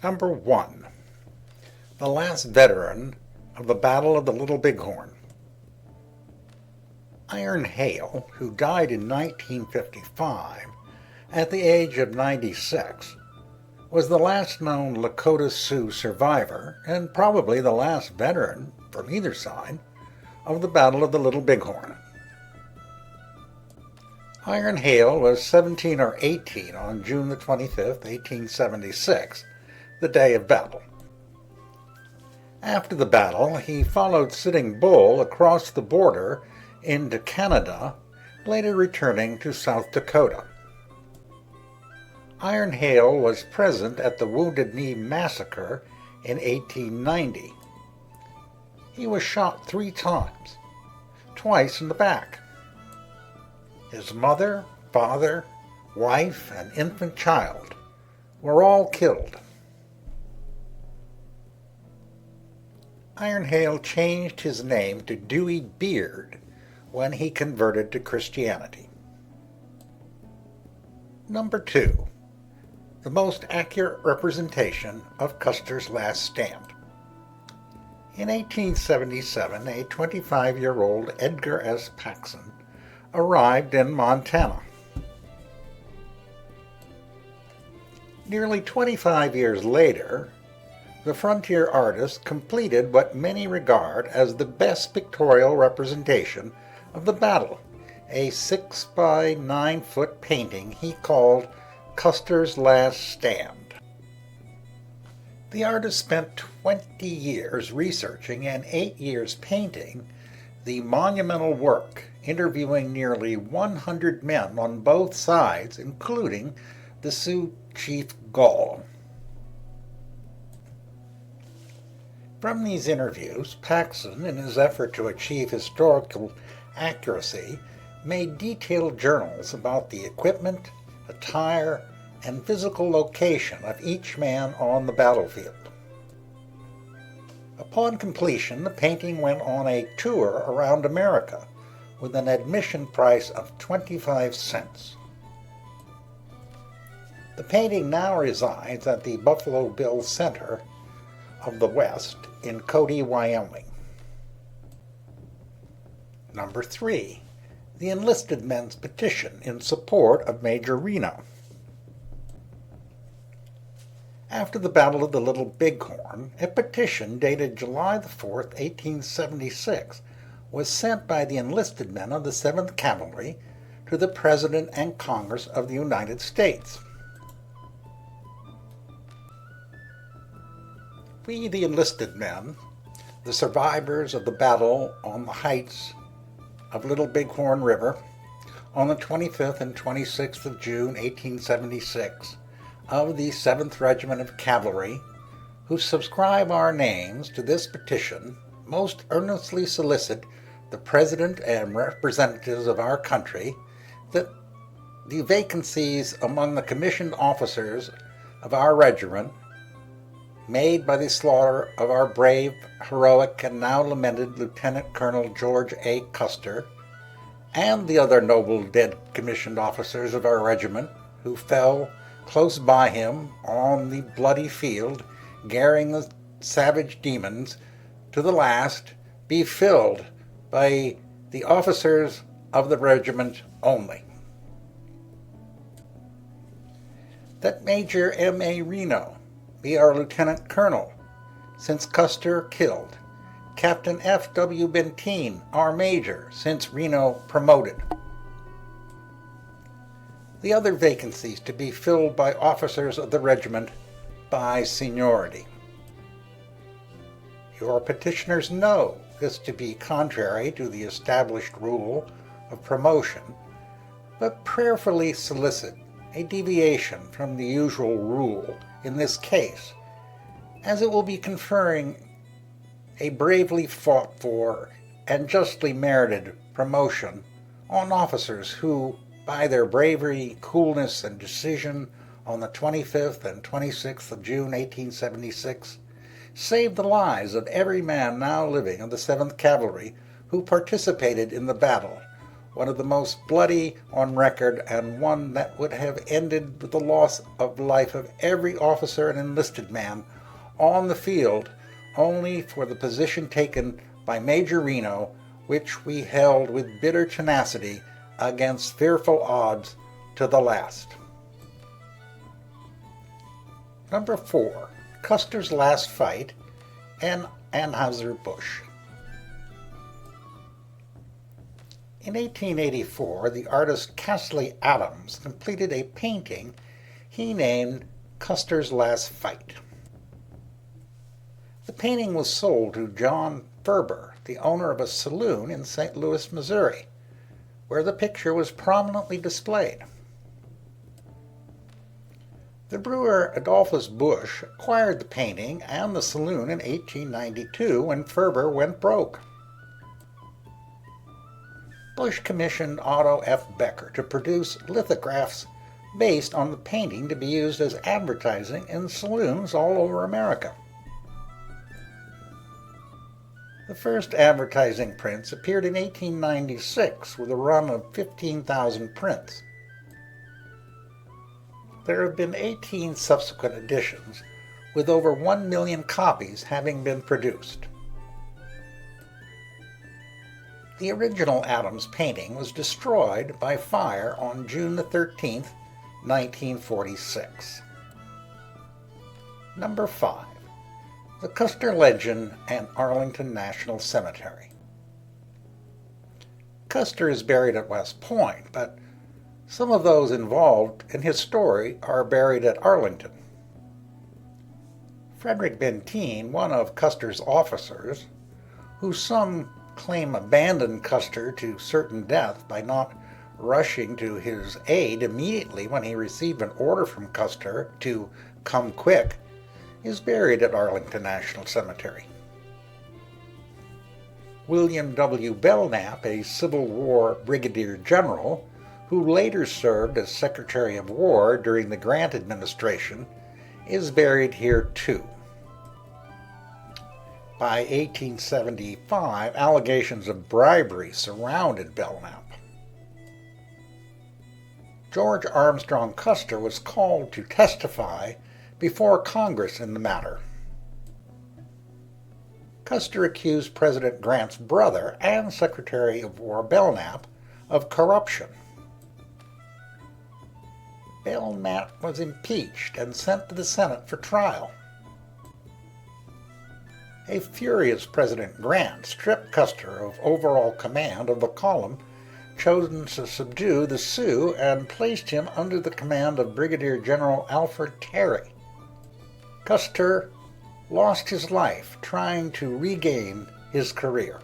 Number 1. The last veteran of the Battle of the Little Bighorn. Iron Hale, who died in 1955 at the age of 96, was the last known Lakota Sioux survivor and probably the last veteran, from either side, of the Battle of the Little Bighorn. Iron Hale was 17 or 18 on June the 25th, 1876, the day of battle. After the battle, he followed Sitting Bull across the border into Canada, later returning to South Dakota. Iron Hale was present at the Wounded Knee Massacre in 1890. He was shot 3 times, twice in the back. His mother, father, wife, and infant child were all killed. Iron Hale changed his name to Dewey Beard when he converted to Christianity. Number 2. The most accurate representation of Custer's last stand. In 1877, a 25-year-old Edgar S. Paxson arrived in Montana. Nearly 25 years later, the frontier artist completed what many regard as the best pictorial representation of the battle, a 6 by 9 foot painting he called Custer's Last Stand. The artist spent 20 years researching and 8 years painting the monumental work, interviewing nearly 100 men on both sides, including the Sioux chief Gall. From these interviews, Paxson, in his effort to achieve historical accuracy, made detailed journals about the equipment, attire, and physical location of each man on the battlefield. Upon completion, the painting went on a tour around America with an admission price of 25 cents. The painting now resides at the Buffalo Bill Center of the West in Cody, Wyoming. Number 3. The enlisted men's petition in support of Major Reno. After the Battle of the Little Bighorn, a petition dated July 4, 1876, was sent by the enlisted men of the 7th Cavalry to the President and Congress of the United States. We, the enlisted men, the survivors of the battle on the heights of Little Bighorn River on the 25th and 26th of June, 1876, of the 7th Regiment of Cavalry, who subscribe our names to this petition, most earnestly solicit the President and representatives of our country that the vacancies among the commissioned officers of our regiment, made by the slaughter of our brave, heroic, and now lamented Lieutenant Colonel George A. Custer, and the other noble dead commissioned officers of our regiment who fell close by him on the bloody field, garring the savage demons to the last, be filled by the officers of the regiment only. That Major M.A. Reno be our Lieutenant Colonel, since Custer killed. Captain F.W. Benteen, our Major, since Reno promoted. The other vacancies to be filled by officers of the regiment by seniority. Your petitioners know this to be contrary to the established rule of promotion, but prayerfully solicit a deviation from the usual rule in this case, as it will be conferring a bravely fought for and justly merited promotion on officers who, by their bravery, coolness, and decision on the 25th and 26th of June, 1876, saved the lives of every man now living of the 7th Cavalry who participated in the battle, one of the most bloody on record, and one that would have ended with the loss of life of every officer and enlisted man on the field, only for the position taken by Major Reno, which we held with bitter tenacity against fearful odds to the last. Number 4. Custer's Last Fight and Anheuser-Busch. In 1884, the artist Casley Adams completed a painting he named Custer's Last Fight. The painting was sold to John Ferber, the owner of a saloon in St. Louis, Missouri, where the picture was prominently displayed. The brewer Adolphus Busch acquired the painting and the saloon in 1892 when Ferber went broke. Busch commissioned Otto F. Becker to produce lithographs based on the painting to be used as advertising in saloons all over America. The first advertising prints appeared in 1896 with a run of 15,000 prints. There have been 18 subsequent editions, with over 1 million copies having been produced. The original Adams painting was destroyed by fire on June 13, 1946. Number 5. The Custer Legend and Arlington National Cemetery. Custer is buried at West Point, but some of those involved in his story are buried at Arlington. Frederick Benteen, one of Custer's officers, who some claim abandoned Custer to certain death by not rushing to his aid immediately when he received an order from Custer to come quick, is buried at Arlington National Cemetery. William W. Belknap, a Civil War brigadier general, who later served as Secretary of War during the Grant administration, is buried here too. By 1875, allegations of bribery surrounded Belknap. George Armstrong Custer was called to testify before Congress in the matter. Custer accused President Grant's brother and Secretary of War Belknap of corruption. Belknap was impeached and sent to the Senate for trial. A furious President Grant stripped Custer of overall command of the column chosen to subdue the Sioux and placed him under the command of Brigadier General Alfred Terry. Custer lost his life trying to regain his career.